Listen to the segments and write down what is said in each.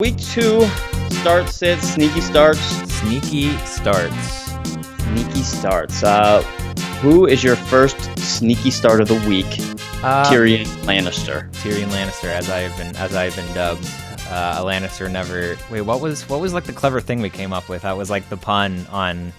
Week 2, start, sit, sneaky starts. Sneaky starts. Sneaky starts. Who is your first sneaky start of the week? Tyrion Lannister. Tyrion Lannister, as I have been dubbed. A Lannister never. Wait, what was like the clever thing we came up with? That was like the pun on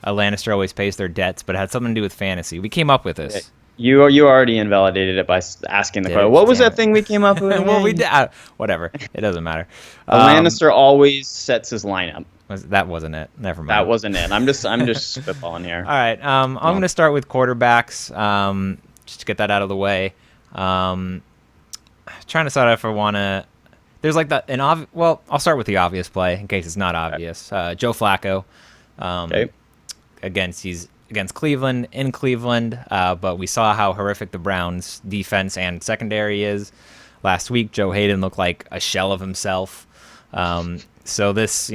a Lannister always pays their debts, but it had something to do with fantasy. We came up with this. You already invalidated it by asking the question. What was that thing we came up with? Well, we did. Whatever. It doesn't matter. A Lannister always sets his lineup. That wasn't it. Never mind. That wasn't it. I'm just spitballing here. All right. I'm going to start with quarterbacks. Just to get that out of the way. Trying to decide if I want to. There's like well, I'll start with the obvious play in case it's not obvious. Joe Flacco. Okay. Against Cleveland, in Cleveland, but we saw how horrific the Browns' defense and secondary is. Last week, Joe Hayden looked like a shell of himself. So this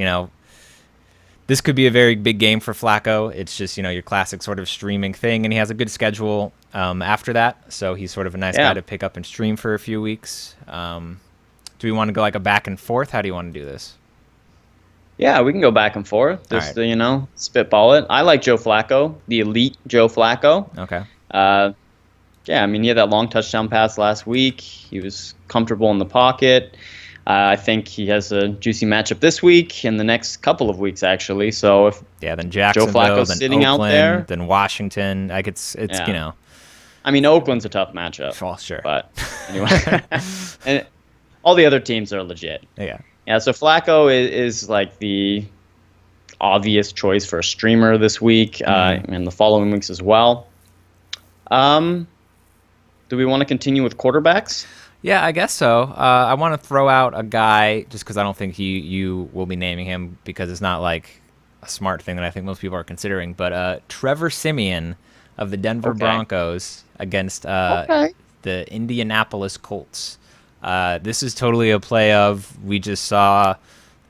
could be a very big game for Flacco. It's just, your classic sort of streaming thing, and he has a good schedule after that, so he's sort of a nice guy to pick up and stream for a few weeks. Do we want to go like a back and forth? How do you want to do this? Yeah, we can go back and forth. Just, spitball it. I like Joe Flacco, the elite Joe Flacco. Okay. He had that long touchdown pass last week. He was comfortable in the pocket. I think he has a juicy matchup this week and the next couple of weeks, actually. So if then Jacksonville, Joe Flacco's then sitting Oakland, out there, then Washington. Oakland's a tough matchup. Well, sure. But anyway, and all the other teams are legit. Yeah. Yeah, so Flacco is like the obvious choice for a streamer this week and the following weeks as well. Do we want to continue with quarterbacks? Yeah, I guess so. I want to throw out a guy just because I don't think you will be naming him because it's not like a smart thing that I think most people are considering. But Trevor Siemian of the Denver Broncos against the Indianapolis Colts. This is totally a play of we just saw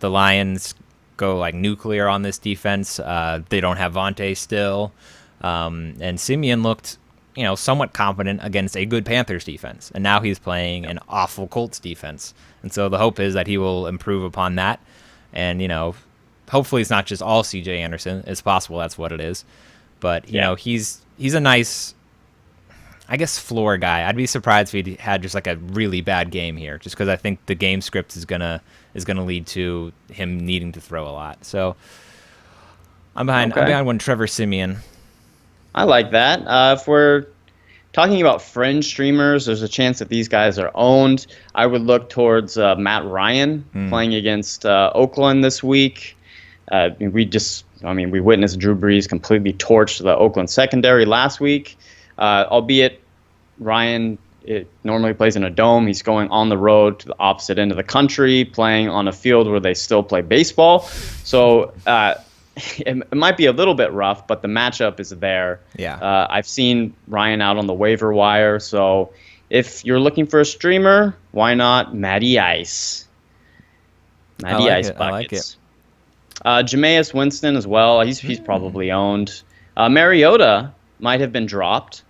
the Lions go like nuclear on this defense. They don't have Vontae still. And Siemian looked, somewhat competent against a good Panthers defense. And now he's playing an awful Colts defense. And so the hope is that he will improve upon that. And, hopefully it's not just all CJ Anderson. It's possible that's what it is. But, he's a nice, I guess, floor guy. I'd be surprised if he had just like a really bad game here, just because I think the game script is gonna lead to him needing to throw a lot. So I'm behind one Trevor Siemian. I like that. If we're talking about fringe streamers, there's a chance that these guys are owned. I would look towards Matt Ryan playing against Oakland this week. We witnessed Drew Brees completely torch the Oakland secondary last week. Albeit Ryan normally plays in a dome. He's going on the road to the opposite end of the country, playing on a field where they still play baseball. So it might be a little bit rough, but the matchup is there. Yeah. I've seen Ryan out on the waiver wire. So if you're looking for a streamer, why not Matty Ice? Ice buckets. I like it. Jameis Winston as well. He's probably owned. Mariota might have been dropped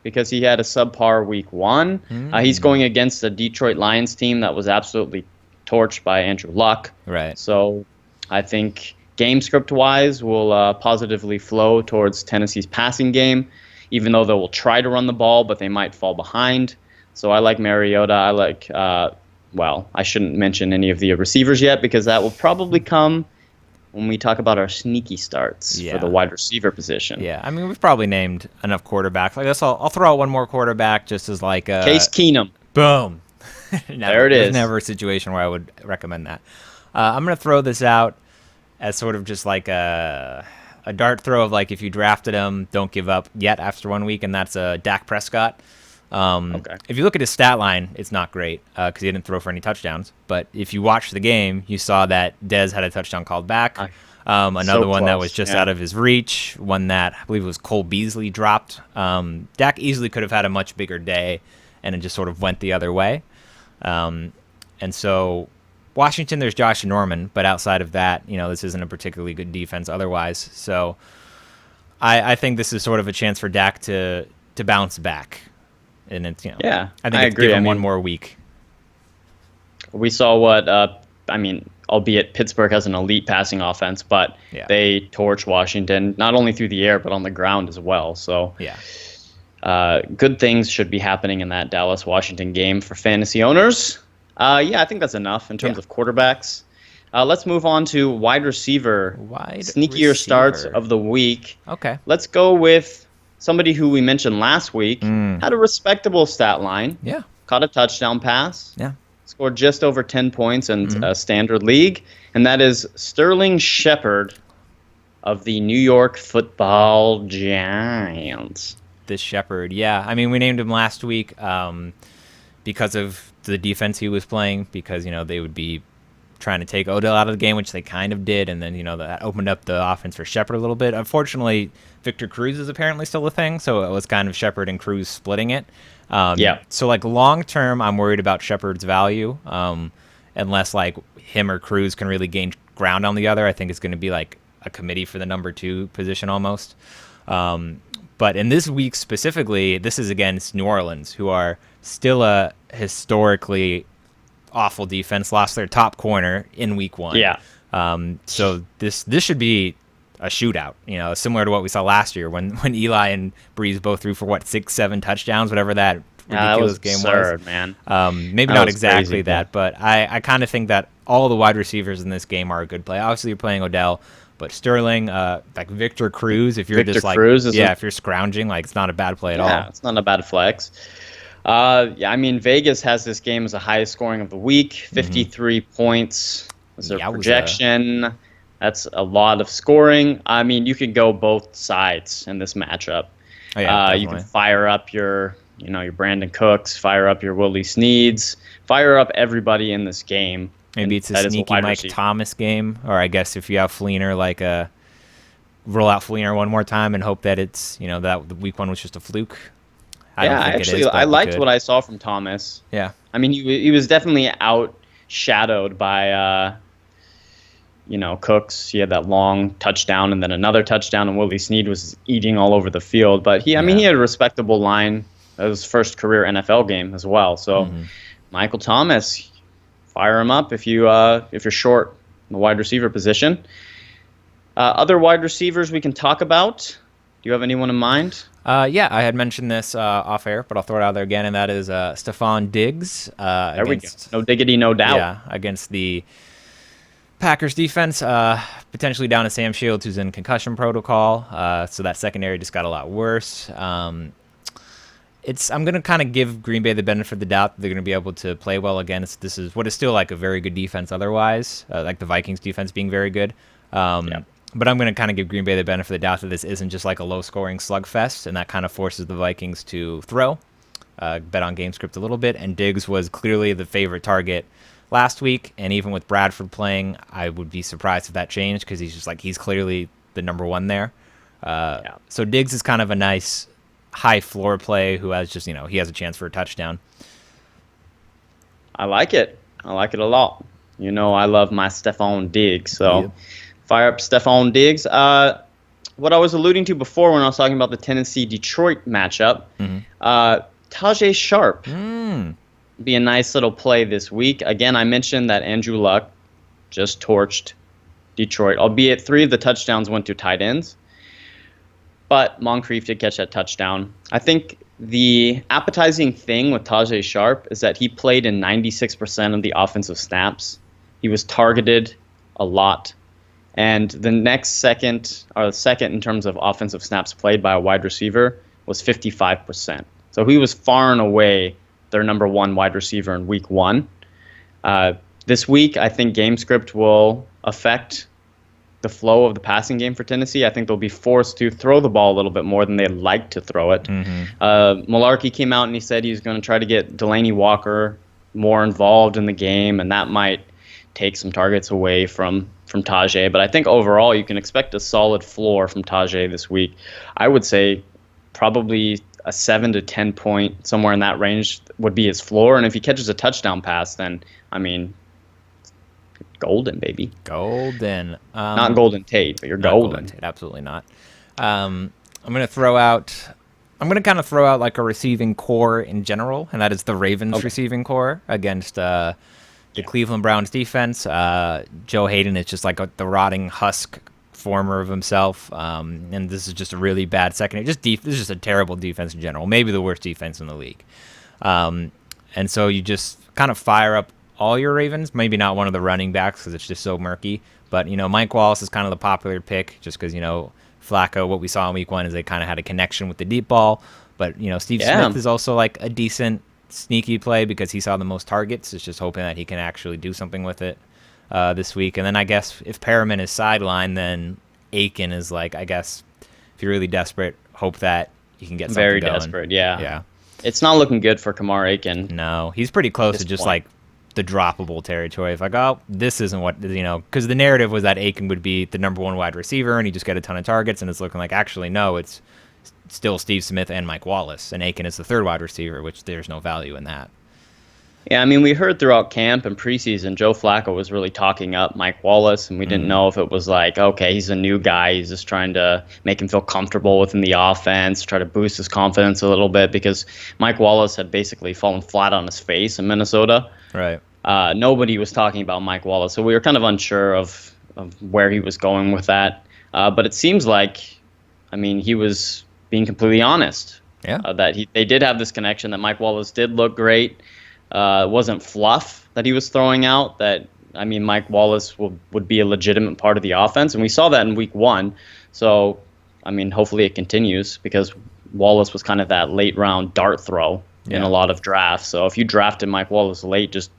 because he had a subpar week 1. He's going against a Detroit Lions team that was absolutely torched by Andrew Luck. Right. So I think game script-wise will positively flow towards Tennessee's passing game, even though they will try to run the ball, but they might fall behind. So I like Mariota. I like, I shouldn't mention any of the receivers yet because that will probably come when we talk about our sneaky starts for the wide receiver position. Yeah, we've probably named enough quarterbacks. I guess I'll throw out one more quarterback just as like a... Case Keenum. Boom. There it is. There's never a situation where I would recommend that. I'm going to throw this out as sort of just like a dart throw of like if you drafted him, don't give up yet after 1 week, and that's Dak Prescott. If you look at his stat line, it's not great because he didn't throw for any touchdowns. But if you watch the game, you saw that Dez had a touchdown called back. Another one that was just out of his reach. One that I believe it was Cole Beasley dropped. Dak easily could have had a much bigger day, and it just sort of went the other way. And so Washington, there's Josh Norman, but outside of that, this isn't a particularly good defense otherwise. So I think this is sort of a chance for Dak to bounce back. And it's, I think it's agree. give him one more week. We saw what I mean, albeit Pittsburgh has an elite passing offense, but they torch Washington not only through the air but on the ground as well. So good things should be happening in that Dallas-Washington game for fantasy owners. I think that's enough in terms of quarterbacks. Let's move on to wide receiver. Sneakier starts of the week. Okay. Let's go with somebody who we mentioned last week. Had a respectable stat line. Yeah. Caught a touchdown pass. Yeah. Scored just over 10 points in a standard league. And that is Sterling Shepard of the New York Football Giants. This Shepard, yeah. I mean, we named him last week because of the defense he was playing, because, they would be trying to take Odell out of the game, which they kind of did, and then, that opened up the offense for Shepard a little bit. Unfortunately, Victor Cruz is apparently still a thing, so it was kind of Shepard and Cruz splitting it. So, long term, I'm worried about Shepard's value, unless, him or Cruz can really gain ground on the other. I think it's going to be, a committee for the number 2 position almost. But in this week specifically, this is against New Orleans, who are still a historically awful defense. Lost their top corner in week 1. Yeah. So this should be a shootout, similar to what we saw last year when Eli and Breeze both threw for 6-7 touchdowns, whatever that ridiculous game absurd, was. Man. Maybe not exactly that, but I kind of think that all the wide receivers in this game are a good play. Obviously, you're playing Odell, but Sterling, Victor Cruz, if you're Cruz if you're scrounging, it's not a bad play at all. Yeah, it's not a bad flex. I mean, Vegas has this game as the highest scoring of the week, 53 points was their projection. That's a lot of scoring. I mean, you could go both sides in this matchup. You can fire up your Brandon Cooks, fire up your Willie Sneads, fire up everybody in this game. Maybe it's a sneaky Mike Thomas game, or I guess if you have Fleener, roll out Fleener one more time and hope that it's that the week 1 was just a fluke. I liked what I saw from Thomas. Yeah. I mean, he was definitely outshadowed by, Cooks. He had that long touchdown and then another touchdown, and Willie Snead was eating all over the field. But he had a respectable line. That was his first career NFL game as well. So, Michael Thomas, fire him up if you're short in the wide receiver position. Other wide receivers we can talk about. Do you have anyone in mind? I had mentioned this off air, but I'll throw it out there again, and that is Stefon Diggs. There we go. No diggity, no doubt. Yeah, against the Packers defense, potentially down to Sam Shields, who's in concussion protocol. So that secondary just got a lot worse. I'm going to kind of give Green Bay the benefit of the doubt that they're going to be able to play well against. This is what is still a very good defense otherwise, like the Vikings defense being very good. But I'm going to kind of give Green Bay the benefit of the doubt that this isn't just a low-scoring slugfest, and that kind of forces the Vikings to throw, bet on game script a little bit. And Diggs was clearly the favorite target last week, and even with Bradford playing, I would be surprised if that changed because he's clearly the number 1 there. So Diggs is kind of a nice high floor play who has just, he has a chance for a touchdown. I like it. I like it a lot. I love my Stefon Diggs, so fire up Stefon Diggs. What I was alluding to before when I was talking about the Tennessee-Detroit matchup, Tajay Sharp be a nice little play this week. Again, I mentioned that Andrew Luck just torched Detroit, albeit 3 of the touchdowns went to tight ends. But Moncrief did catch that touchdown. I think the appetizing thing with Tajay Sharp is that he played in 96% of the offensive snaps. He was targeted a lot. And the second in terms of offensive snaps played by a wide receiver was 55%. So he was far and away their number 1 wide receiver in week 1. This week, I think game script will affect the flow of the passing game for Tennessee. I think they'll be forced to throw the ball a little bit more than they'd like to throw it. Mularkey came out and he said he's going to try to get Delaney Walker more involved in the game, and that might take some targets away from Tajay. But I think overall you can expect a solid floor from Tajay this week. I would say probably a 7 to 10 point, somewhere in that range, would be his floor. And if he catches a touchdown pass, then, golden, baby. Golden. Not Golden Tate, but you're golden. Tate, absolutely not. I'm going to kind of throw out a receiving core in general, and that is the Ravens receiving core against the Cleveland Browns defense. Joe Hayden is just like the rotting husk former of himself, and this is just a really bad secondary. This is just a terrible defense in general, maybe the worst defense in the league. And so you just kind of fire up all your Ravens, maybe not one of the running backs because it's just so murky. But, Mike Wallace is kind of the popular pick just because, Flacco, what we saw in week 1 is they kind of had a connection with the deep ball. But, Steve Smith is also like a decent sneaky play because he saw the most targets. It's just hoping that he can actually do something with it this week. And then I guess if Perriman is sidelined, then Aiken is like, I guess, if you're really desperate, hope that you can get something Very going. desperate, yeah. Yeah. It's not looking good for Kamar Aiken. No, he's pretty close to just like the droppable territory. If like, oh, this isn't what, because the narrative was that Aiken would be the number 1 wide receiver and he just get a ton of targets, and it's looking like actually no, it's still Steve Smith and Mike Wallace, and Aiken is the 3rd wide receiver, which there's no value in that. Yeah, I mean, we heard throughout camp and preseason, Joe Flacco was really talking up Mike Wallace, and we didn't know if it was like, okay, he's a new guy, he's just trying to make him feel comfortable within the offense, try to boost his confidence a little bit, because Mike Wallace had basically fallen flat on his face in Minnesota. Right. Nobody was talking about Mike Wallace, so we were kind of unsure of where he was going with that. But it seems like, I mean, he was being completely honest. Yeah. That they did have this connection, that Mike Wallace did look great. It wasn't fluff that he was throwing out. That, I mean, Mike Wallace would be a legitimate part of the offense, and we saw that in week 1. So, I mean, hopefully it continues, because Wallace was kind of that late round dart throw in a lot of drafts. So if you drafted Mike Wallace late just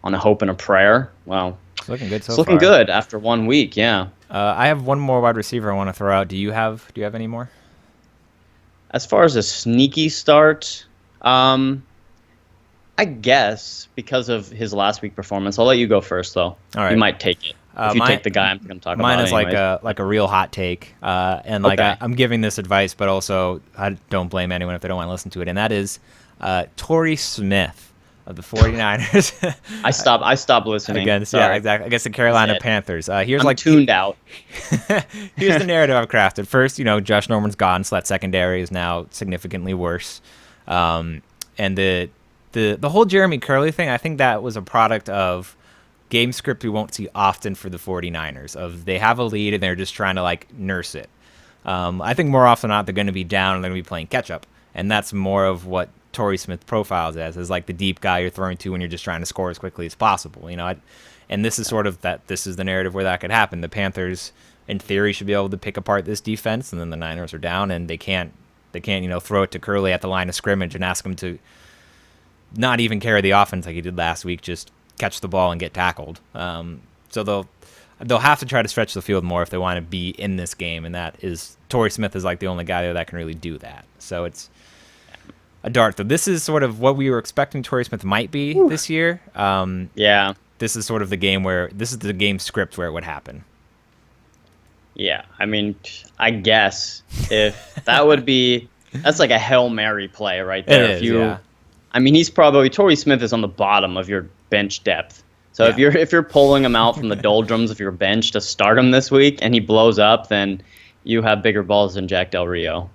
on a hope and a prayer, well, it's looking good so far. It's looking good after 1 week, yeah. I have one more wide receiver I want to throw out. Do you have any more? As far as a sneaky start, I guess because of his last week performance. I'll let you go first, though. All right. You might take it. If you take the guy I'm going to talk about. Mine is anyways. like a real hot take, and like Okay. I'm giving this advice, but also I don't blame anyone if they don't want to listen to it. And that is Torrey Smith of the 49ers. I stopped listening. Against exactly against the Carolina Panthers. Here's I'm tuned out. Here's the narrative I've crafted. First, Josh Norman's gone, so that secondary is now significantly worse. And the whole Jeremy Curley thing, I think that was a product of game script we won't see often for the 49ers. Of they have a lead and they're just trying to like nurse it. I think more often than not they're going to be down and they're going to be playing catch up, and that's more of what Torrey Smith profiles as like the deep guy you're throwing to when you're just trying to score as quickly as possible. And this is sort of that. This is the narrative where that could happen. The Panthers, in theory, should be able to pick apart this defense, and then the Niners are down and they can't throw it to Curley at the line of scrimmage and ask him to not even carry the offense like he did last week, just catch the ball and get tackled. So they'll have to try to stretch the field more if they want to be in this game, and that is Torrey Smith is like the only guy there that can really do that. So it's a dart. So this is sort of what we were expecting Torrey Smith might be this year. Yeah. This is sort of the game this is the game script where it would happen. Yeah, I mean, I guess if that's like a Hail Mary play right there. It is, yeah. I mean, Torrey Smith is on the bottom of your bench depth. So if you're pulling him out from the doldrums of your bench to start him this week and he blows up, then you have bigger balls than Jack Del Rio.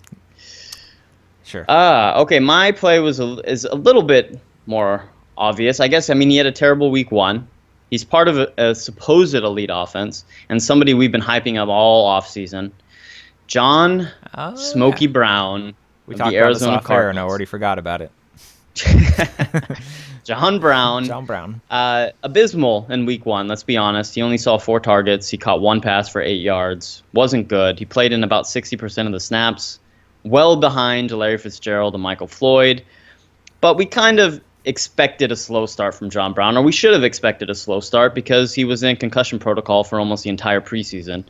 Sure. Okay, my play is a little bit more obvious. I guess, I mean, he had a terrible week 1. He's part of a supposed elite offense, and somebody we've been hyping up all offseason. John Smokey Brown we of talked the about Arizona this off air, and I Cardinals. already forgot about it. John Brown. Abysmal in week 1, let's be honest. He only saw 4 targets. He caught 1 pass for 8 yards. Wasn't good. He played in about 60% of the snaps, well behind Larry Fitzgerald and Michael Floyd. But we kind of expected a slow start from John Brown, or we should have expected a slow start because he was in concussion protocol for almost the entire preseason.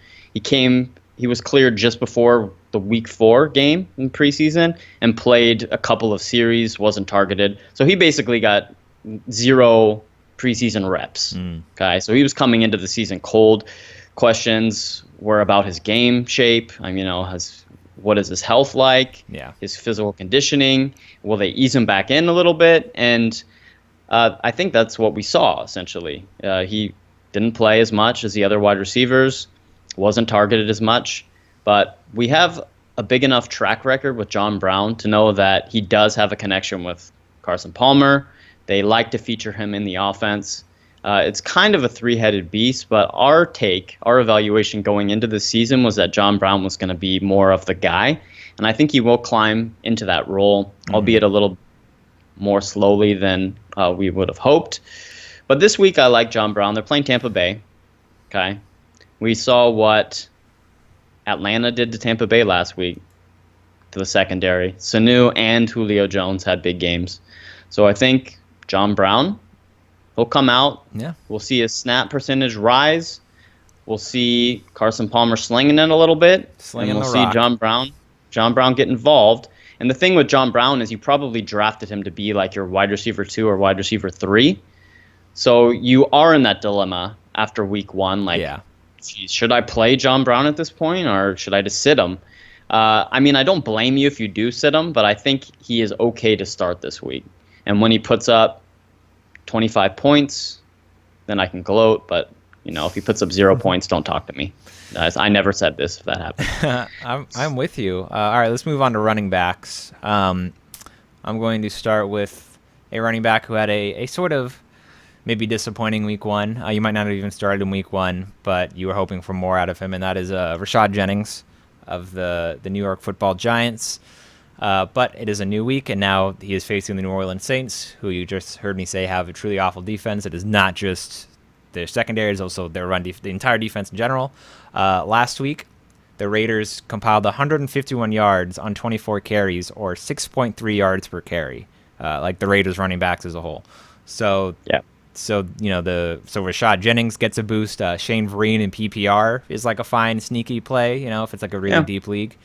He was cleared just before the week 4 game in preseason and played a couple of series, wasn't targeted. So he basically got 0 preseason reps. Okay, so he was coming into the season cold. Questions were about his game shape. What is his health like? Yeah. His physical conditioning. Will they ease him back in a little bit? And I think that's what we saw, essentially. He didn't play as much as the other wide receivers, wasn't targeted as much. But we have a big enough track record with John Brown to know that he does have a connection with Carson Palmer. They like to feature him in the offense. It's kind of a three-headed beast, but our evaluation going into the season was that John Brown was going to be more of the guy, and I think he will climb into that role, albeit a little more slowly than we would have hoped. But this week I like John Brown. They're playing Tampa Bay. Okay, we saw what Atlanta did to Tampa Bay last week to the secondary. Sanu and Julio Jones had big games. So I think John Brown, he'll come out. Yeah. We'll see his snap percentage rise. We'll see Carson Palmer slinging it a little bit. And we'll see John Brown get involved. And the thing with John Brown is you probably drafted him to be like your wide receiver 2 or wide receiver 3. So you are in that dilemma after week 1. Like, geez, should I play John Brown at this point or should I just sit him? I mean, I don't blame you if you do sit him, but I think he is okay to start this week. And when he puts up 25 points, then I can gloat. But, if he puts up 0 points, don't talk to me. I never said this if that happened. I'm with you. All right, let's move on to running backs. I'm going to start with a running back who had a sort of maybe disappointing week 1. You might not have even started in week 1, but you were hoping for more out of him, and that is Rashad Jennings of the New York Football Giants. But it is a new week, and now he is facing the New Orleans Saints, who you just heard me say have a truly awful defense. It is not just their secondary, it's also their the entire defense in general. Last week, the Raiders compiled 151 yards on 24 carries, or 6.3 yards per carry, like the Raiders running backs as a whole. So yeah. So Rashad Jennings gets a boost. Shane Vereen in PPR is like a fine sneaky play, if it's like a really deep league.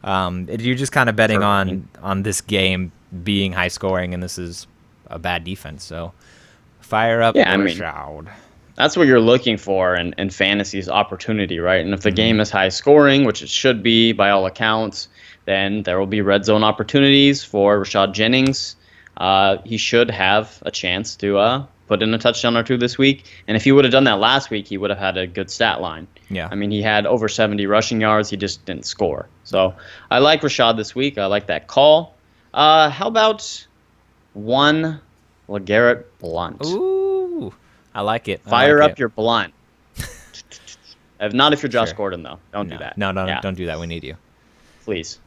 You're just kind of betting on this game being high scoring, and this is a bad defense. So fire up Rashad. That's what you're looking for in fantasy's opportunity, right? And if the game is high scoring, which it should be by all accounts, then there will be red zone opportunities for Rashad Jennings. He should have a chance to put in a touchdown or 2 this week. And if he would have done that last week, he would have had a good stat line. Yeah. I mean, he had over 70 rushing yards. He just didn't score. So I like Rashad this week. I like that call. How about one LeGarrette Blount? Ooh, I like it. Fire up your Blount. Not if you're Josh Gordon, though. Don't do that. No, don't do that. We need you. Please.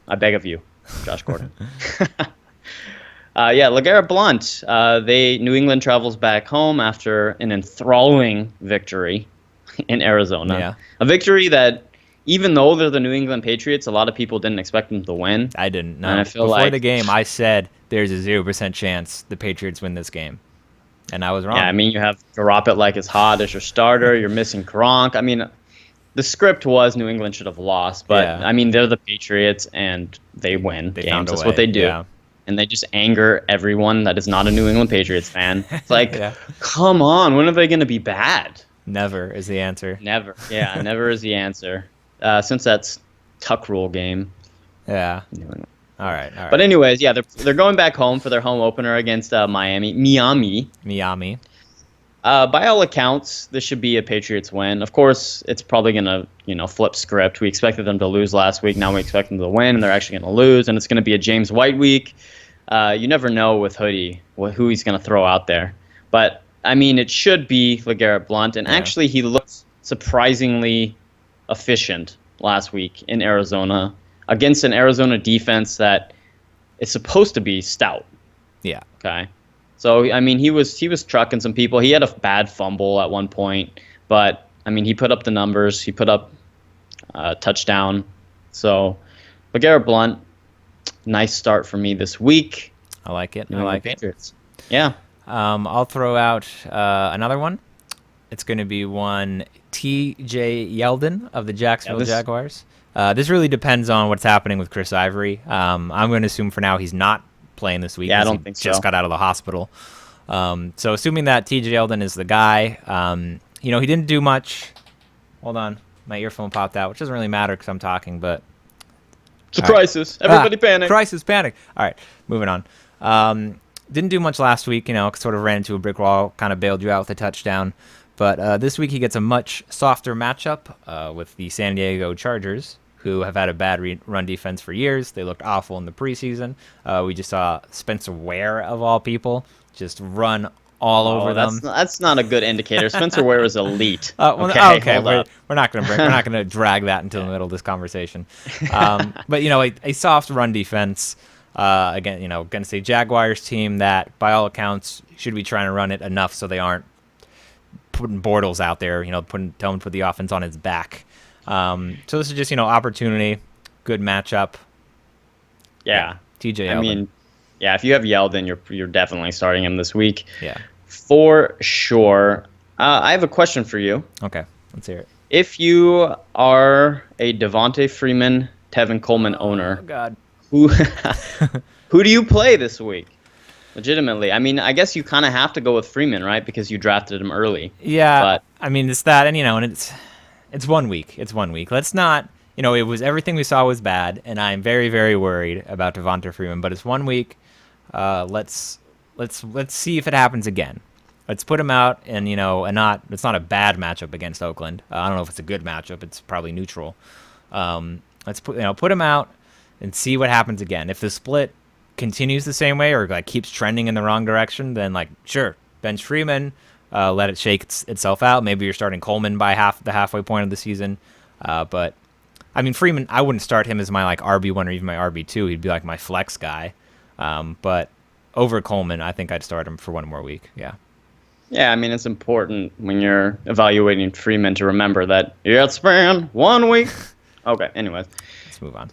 I beg of you, Josh Gordon. LeGarrette Blount. New England travels back home after an enthralling victory in Arizona. Yeah. A victory that, even though they're the New England Patriots, a lot of people didn't expect them to win. I didn't. No. And I feel Before the game, I said there's a 0% chance the Patriots win this game, and I was wrong. Yeah, I mean, you have Garoppolo like it's hot as your starter. You're missing Gronk. I mean, the script was New England should have lost, but I mean, they're the Patriots and they win games. That's what they do. Yeah. And they just anger everyone that is not a New England Patriots fan. It's like, come on, when are they going to be bad? Never is the answer. Never. Yeah, never is the answer. Since that's Tuck Rule game. Yeah. All right. But anyways, they're going back home for their home opener against Miami. By all accounts, this should be a Patriots win. Of course, it's probably going to, flip script. We expected them to lose last week. Now we expect them to win, and they're actually going to lose. And it's going to be a James White week. You never know with Hoodie who he's going to throw out there. But, I mean, it should be LeGarrette Blount. And actually, he looked surprisingly efficient last week in Arizona against an Arizona defense that is supposed to be stout. Yeah. Okay. So, I mean, he was trucking some people. He had a bad fumble at one point, but, I mean, he put up the numbers. He put up a touchdown. So, LeGarrette Blount, nice start for me this week. I like it. I like Patriots. Yeah. I'll throw out another one. It's going to be one T.J. Yeldon of the Jacksonville Jaguars. This really depends on what's happening with Chris Ivory. I'm going to assume for now he's not playing this week. Yeah, I don't think so. Just got out of the hospital. So assuming that T.J. Yeldon is the guy, he didn't do much. Hold on. My earphone popped out, which doesn't really matter because I'm talking, but... It's a crisis. Everybody panic. Crisis, panic. All right, moving on. Didn't do much last week, sort of ran into a brick wall, kind of bailed you out with a touchdown. But this week he gets a much softer matchup with the San Diego Chargers, who have had a bad run defense for years. They looked awful in the preseason. We just saw Spencer Ware, of all people, just run all over them. That's not a good indicator. Spencer Ware is elite. Okay, we're not gonna drag that into the middle of this conversation. But a soft run defense against a Jaguars team that, by all accounts, should be trying to run it enough so they aren't putting Bortles out there. Telling him to put the offense on his back. So this is just opportunity, good matchup. Yeah. TJ Yeldon. I mean, yeah, if you have Yeldon, you're definitely starting him this week. Yeah. For sure. I have a question for you. Okay, let's hear it. If you are a Devonta Freeman, Tevin Coleman owner, God. who do you play this week? Legitimately. I mean, I guess you kind of have to go with Freeman, right? Because you drafted him early. Yeah. But I mean, it's that, and it's 1 week. It's 1 week. Let's not. It was everything we saw was bad, and I'm very, very worried about Devonta Freeman. But it's 1 week. Let's see if it happens again. Let's put him out, and it's not a bad matchup against Oakland. I don't know if it's a good matchup. It's probably neutral. Let's put him out and see what happens again. If the split continues the same way or keeps trending in the wrong direction, then sure, bench Freeman, let it shake itself out. Maybe you're starting Coleman by the halfway point of the season. But I mean, Freeman, I wouldn't start him as my RB1 or even my RB2. He'd be my flex guy. But over Coleman, I think I'd start him for 1 more week. Yeah. Yeah, I mean, it's important when you're evaluating Freeman to remember that it's been 1 week. Okay, anyways. Let's move on.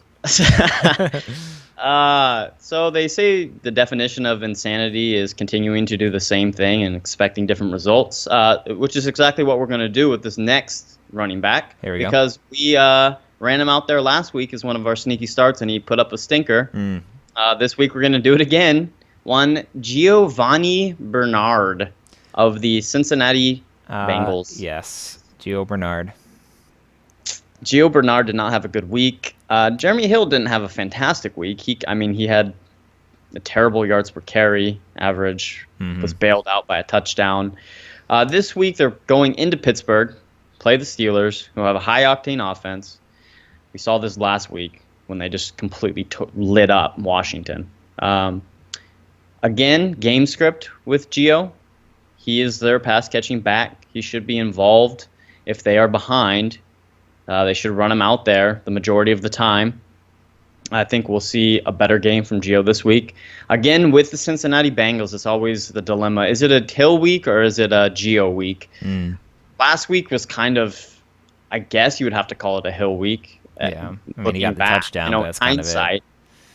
So they say the definition of insanity is continuing to do the same thing and expecting different results, which is exactly what we're going to do with this next running back. Here we go. Because we ran him out there last week as one of our sneaky starts, and he put up a stinker. This week we're going to do it again. Gio Bernard of the Cincinnati Bengals. Yes, Gio Bernard. Gio Bernard did not have a good week. Jeremy Hill didn't have a fantastic week. He had a terrible yards per carry average, was bailed out by a touchdown. This week they're going into Pittsburgh, play the Steelers, who have a high-octane offense. We saw this last week when they just completely lit up Washington. Again, game script with Gio. He is their pass-catching back. He should be involved. If they are behind, they should run him out there the majority of the time. I think we'll see a better game from Gio this week. Again, with the Cincinnati Bengals, it's always the dilemma. Is it a Hill week or is it a Gio week? Last week was kind of, I guess you would have to call it a Hill week. Yeah, I mean, he got the touchdown, but that's hindsight.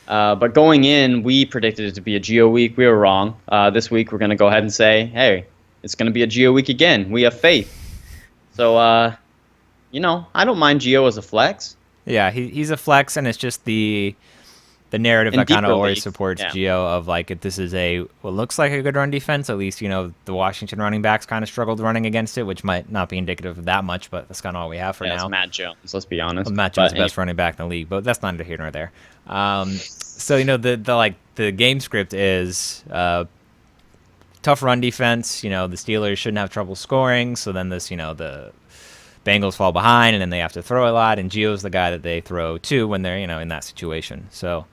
Kind of it. But going in, we predicted it to be a Gio week. We were wrong. This week, we're going to go ahead and say, hey, it's going to be a Gio week again. We have faith. So, I don't mind Gio as a flex. Yeah, he's a flex, and it's just the narrative that kind of always supports Gio of if this is what looks like a good run defense, at least, the Washington running backs kind of struggled running against it, which might not be indicative of that much, but that's kind of all we have for now. It's Matt Jones, let's be honest. Well, Matt Jones is the best running back in the league, but that's neither here nor there. So, the game script is tough run defense. The Steelers shouldn't have trouble scoring, so then the Bengals fall behind, and then they have to throw a lot, and Gio's the guy that they throw to when they're, in that situation. So,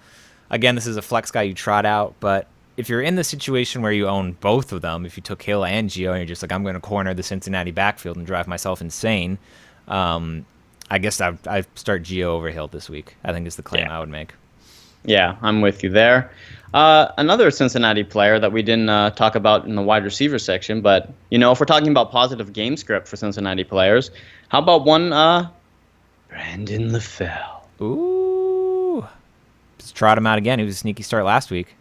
again, this is a flex guy you trot out, but if you're in the situation where you own both of them, if you took Hill and Gio, and you're just I'm going to corner the Cincinnati backfield and drive myself insane, I guess I'd start Gio over Hill this week, I think is the claim I would make. Yeah, I'm with you there. Another Cincinnati player that we didn't talk about in the wide receiver section, but, if we're talking about positive game script for Cincinnati players, how about one Brandon LaFell? Ooh. Just trot him out again. He was a sneaky start last week.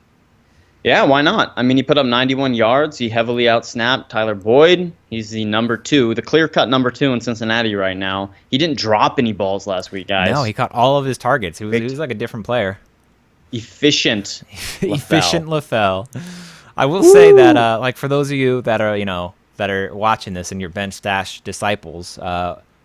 Yeah, why not? I mean, he put up 91 yards. He heavily outsnapped Tyler Boyd. He's the clear-cut number 2 in Cincinnati right now. He didn't drop any balls last week, guys. No, he caught all of his targets. He was like a different player. Efficient LaFell. I will say that, for those of you that are watching this and your bench stash disciples,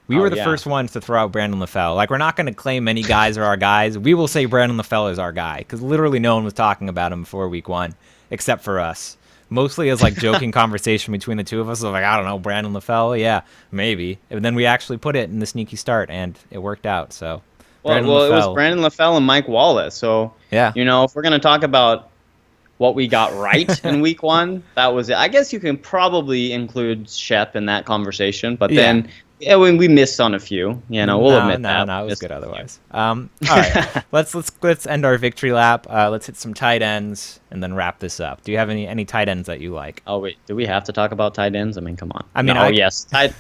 we were the first ones to throw out Brandon LaFell. We're not going to claim many guys are our guys. We will say Brandon LaFell is our guy because literally no one was talking about him before week 1 except for us. Mostly as joking conversation between the two of us. I don't know, Brandon LaFell? Yeah, maybe. And then we actually put it in the sneaky start and it worked out. So. Well, it was Brandon LaFell and Mike Wallace. So, yeah. If we're going to talk about what we got right in week 1, that was it. I guess you can probably include Shep in that conversation, but then we missed on a few. We'll admit that. No, it was good otherwise. All right, let's end our victory lap. Let's hit some tight ends and then wrap this up. Do you have any tight ends that you like? Oh wait, do we have to talk about tight ends? I mean, come on. Yes, tight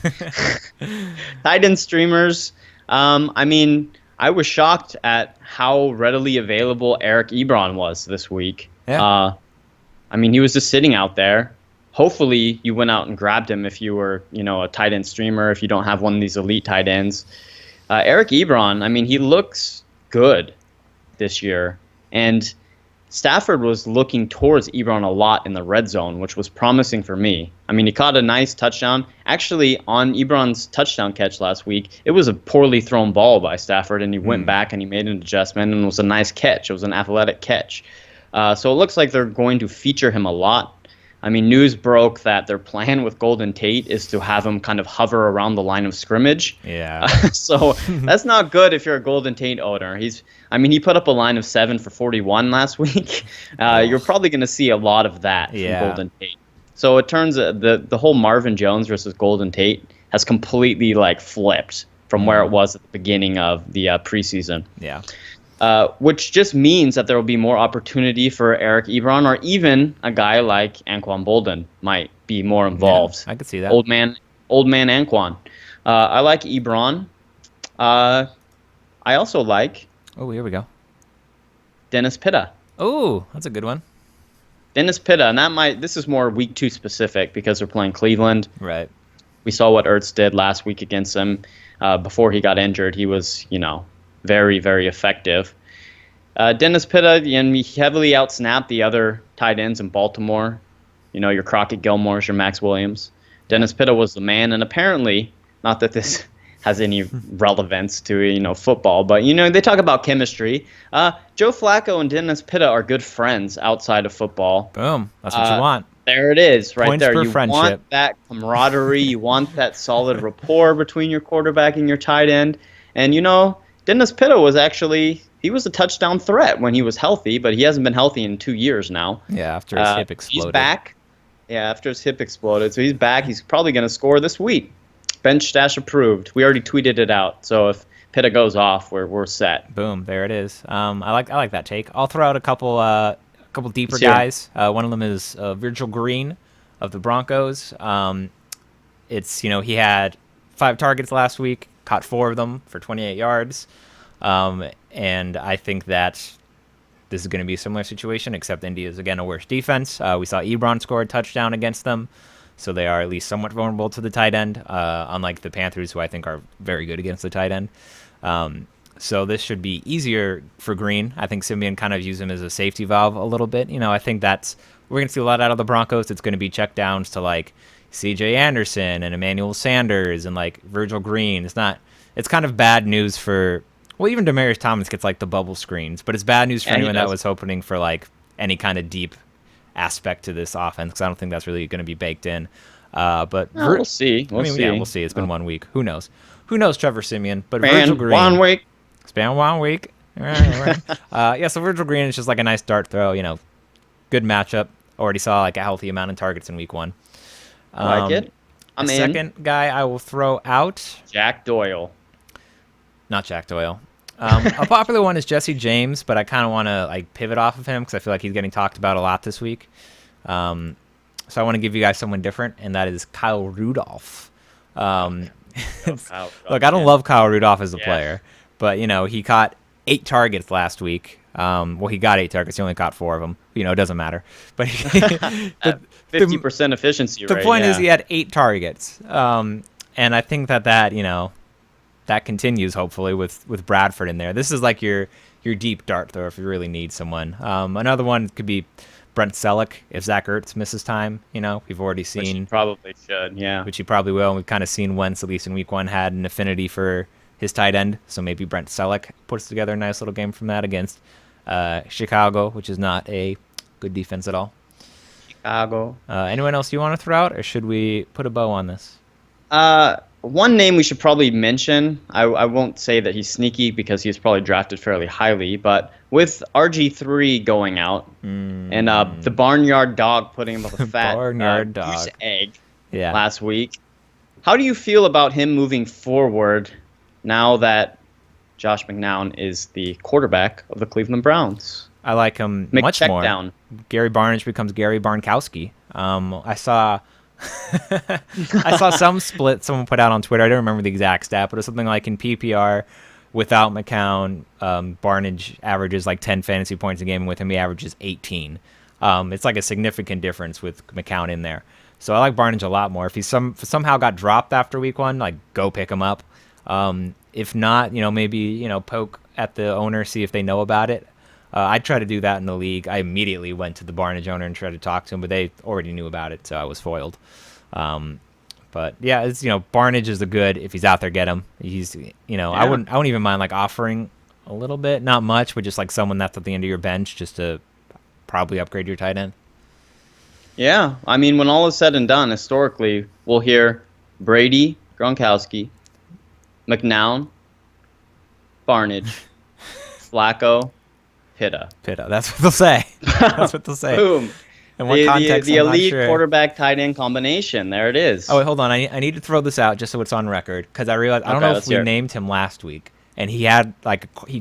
end streamers. I was shocked at how readily available Eric Ebron was this week. Yeah. He was just sitting out there. Hopefully, you went out and grabbed him if you were, a tight end streamer, if you don't have one of these elite tight ends. Eric Ebron, he looks good this year. And Stafford was looking towards Ebron a lot in the red zone, which was promising for me. He caught a nice touchdown. Actually, on Ebron's touchdown catch last week, it was a poorly thrown ball by Stafford, and he went back and he made an adjustment, and it was a nice catch. It was an athletic catch. So it looks like they're going to feature him a lot. News broke that their plan with Golden Tate is to have him kind of hover around the line of scrimmage. Yeah. So that's not good if you're a Golden Tate owner. He put up a line of 7 for 41 last week. You're probably going to see a lot of that from Golden Tate. So it turns the whole Marvin Jones versus Golden Tate has completely flipped from where it was at the beginning of the preseason. Yeah. Which just means that there will be more opportunity for Eric Ebron, or even a guy like Anquan Boldin might be more involved. Yeah, I could see that. Old man Anquan. I like Ebron. I also like. Oh, here we go. Dennis Pitta. Oh, that's a good one. Dennis Pitta, and this is more week 2 specific because we're playing Cleveland. Right. We saw what Ertz did last week against him. Before he got injured, he was, very, very effective. Dennis Pitta, he heavily outsnapped the other tight ends in Baltimore. Your Crockett Gilmore's, your Max Williams. Dennis Pitta was the man, and apparently, not that this has any relevance to football, but they talk about chemistry. Joe Flacco and Dennis Pitta are good friends outside of football. Boom, that's what you want. There it is, right Points there. per You friendship. Want that camaraderie. You want that solid rapport between your quarterback and your tight end. And Dennis Pitta was he was a touchdown threat when he was healthy, but he hasn't been healthy in 2 years now. Yeah, after his hip exploded. He's back. Yeah, after his hip exploded. So he's back. He's probably going to score this week. Bench stash approved. We already tweeted it out. So if Pitta goes off, we're set. Boom, there it is. I like that take. I'll throw out a couple deeper guys. One of them is Virgil Green of the Broncos. He had 5 targets last week, caught 4 of them for 28 yards. And I think that this is going to be a similar situation, except Indy is, again, a worse defense. We saw Ebron score a touchdown against them, so they are at least somewhat vulnerable to the tight end, unlike the Panthers, who I think are very good against the tight end. So this should be easier for Green. I think Siemian kind of used him as a safety valve a little bit. I think we're going to see a lot out of the Broncos. It's going to be checkdowns to C.J. Anderson and Emmanuel Sanders and Virgil Green. It's kind of bad news for. Well, even Demaryius Thomas gets the bubble screens, but it's bad news for anyone that was hoping for any kind of deep aspect to this offense, because I don't think that's really going to be baked in. But we'll see. We'll see. It's been 1 week. Who knows? Trevor Siemian, but Virgil Green. 1 week. Span 1 week. So Virgil Green is just a nice dart throw. Good matchup. Already saw a healthy amount of targets in week 1. I like it. I'm in. Second guy I will throw out. Jack Doyle. Not Jack Doyle. A popular one is Jesse James, but I kind of want to pivot off of him because I feel like he's getting talked about a lot this week. So I want to give you guys someone different, and that is Kyle Rudolph. Look, I don't love Kyle Rudolph as a player, but he caught 8 targets last week. He got 8 targets. He only caught 4 of them. It doesn't matter. But 50% efficiency rate. The point is he had 8 targets, and I think that continues, hopefully, with Bradford in there. This is your deep dart throw if you really need someone. Another one could be Brent Selleck if Zach Ertz misses time. We've already seen. Which he probably should, yeah. Which he probably will. And we've kind of seen Wentz, at least in week 1, had an affinity for his tight end. So maybe Brent Selleck puts together a nice little game from that against Chicago, which is not a good defense at all. Chicago. Anyone else you want to throw out, or should we put a bow on this? one name we should probably mention, I won't say that he's sneaky because he's probably drafted fairly highly, but with RG3 going out and the Barnyard Dog putting him up a fat goose egg last week, how do you feel about him moving forward now that Josh McCown is the quarterback of the Cleveland Browns? I like him much more. Down. Gary Barnidge becomes Gary Barnkowski. I saw some split someone put out on Twitter. I don't remember the exact stat, but it was something like in PPR without McCown, Barnidge averages like 10 fantasy points a game, and with him he averages 18. It's like a significant difference with McCown in there. So I like Barnidge a lot more. If he somehow got dropped after week 1, like go pick him up. If not, maybe poke at the owner, see if they know about it. I tried to do that in the league. I immediately went to the Barnidge owner and tried to talk to him, but they already knew about it, so I was foiled. But yeah, it's Barnidge is a good. If he's out there, get him. He's I wouldn't even mind like offering a little bit, not much, but just like someone that's at the end of your bench, just to probably upgrade your tight end. Yeah, I mean, when all is said and done, historically, we'll hear Brady, Gronkowski, McCown, Barnidge, Flacco, Pitta. That's what they'll say. That's what they'll say. Boom. In what context, the elite quarterback tight end combination. There it is. Oh, wait, hold on. I need to throw this out just so it's on record because I realized I don't know if we named him last week, and he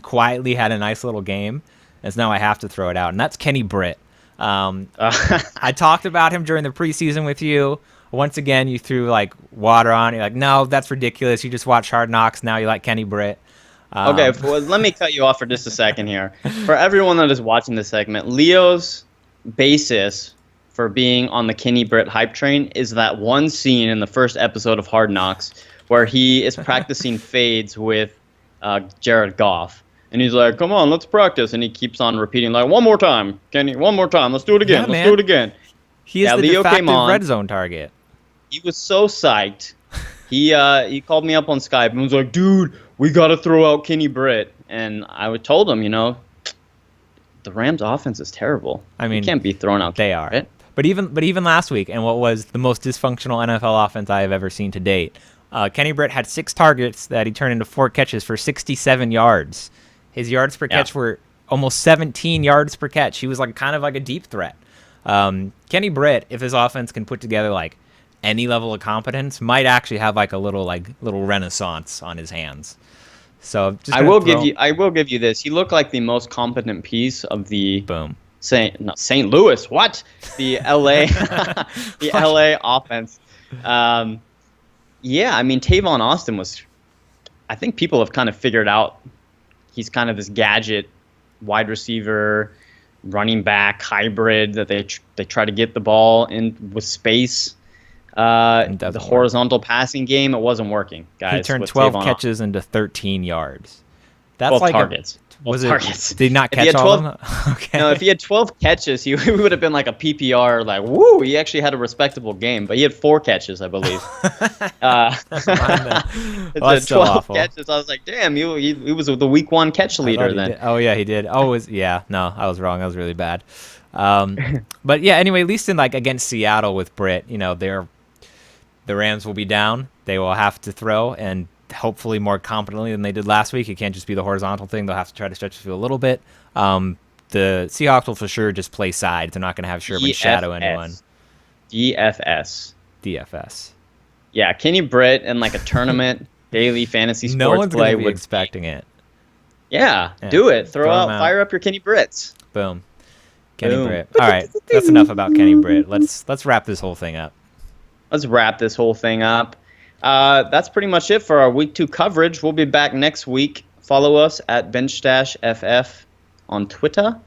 quietly had a nice little game, and so now I have to throw it out, and that's Kenny Britt. I talked about him during the preseason with you. Once again, you threw like water on it. You're like, no, that's ridiculous. You just watched Hard Knocks. Now you like Kenny Britt. Okay, well, let me cut you off for just a second here. For everyone that is watching this segment, Leo's basis for being on the Kenny Britt hype train is that one scene in the first episode of Hard Knocks where he is practicing fades with Jared Goff. And he's like, come on, let's practice. And he keeps on repeating, like, one more time, Kenny, one more time. Let's do it again. Let's do it again. He is the Leo de facto red zone target. He was so psyched. He called me up on Skype and was like, dude, we got to throw out Kenny Britt. And I told him, the Rams' offense is terrible. I mean, you can't be throwing out Kenny Britt. But even last week, and what was the most dysfunctional NFL offense I have ever seen to date, Kenny Britt had 6 targets that he turned into 4 catches for 67 yards. His yards per catch were almost 17 yards per catch. He was kind of like a deep threat. Kenny Britt, if his offense can put together like any level of competence, might actually have like a little renaissance on his hands. So I will give you this. He looked like the most competent piece of the St. Louis. What? The LA the LA offense. Yeah, I mean Tavon Austin was. I think people have kind of figured out he's kind of this gadget wide receiver, running back hybrid that they try to get the ball in with space. The horizontal passing game, it wasn't working, guys. He turned 12 catches into 13 yards. That's 12 like targets. Targets. Did he not catch all of them? Okay. No, if he had 12 catches, he would have been like a PPR, like, woo, he actually had a respectable game. But he had 4 catches, I believe. That's so 12 awful. Catches. I was like, damn, he was the week 1 catch leader then. Oh, yeah, he did. Oh, no, I was wrong. That was really bad. But yeah, anyway, at least in against Seattle with Britt, the Rams will be down. They will have to throw, and hopefully more competently than they did last week. It can't just be the horizontal thing. They'll have to try to stretch the field a little bit. The Seahawks will for sure just play sides. They're not going to have Sherman shadow anyone. DFS. Yeah, Kenny Britt in a tournament, daily fantasy sports play. No one's going to be expecting it. Yeah, do it. Fire up your Kenny Britts. Boom. Kenny Britt. All right, that's enough about Kenny Britt. Let's wrap this whole thing up. That's pretty much it for our week 2 coverage. We'll be back next week. Follow us at BenchStashFF on Twitter.